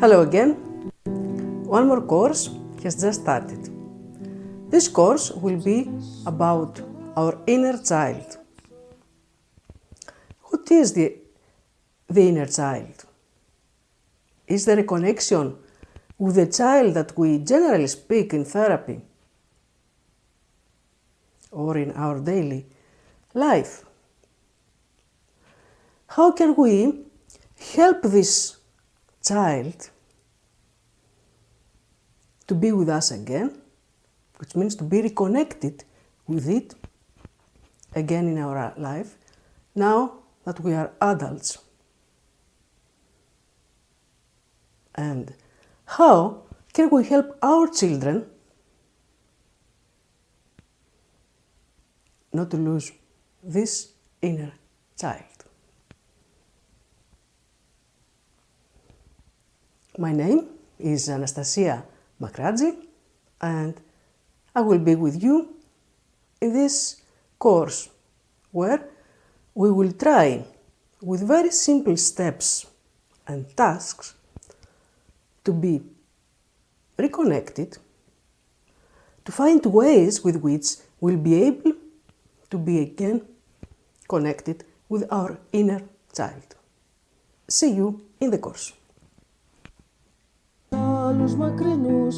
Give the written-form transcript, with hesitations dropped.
Hello again. One more course has just started. This course will be about our inner child. What is the inner child? Is there a connection with the child that we generally speak in therapy or in our daily life? How can we help this child to be with us again, which means to be reconnected with it again in our life, now that we are adults? And how can we help our children not to lose this inner child? My name is Anastasia Makradzi, and I will be with you in this course where we will try with very simple steps and tasks to be reconnected, to find ways with which we'll be able to be again connected with our inner child. See you in the course. Άλλους μακρινούς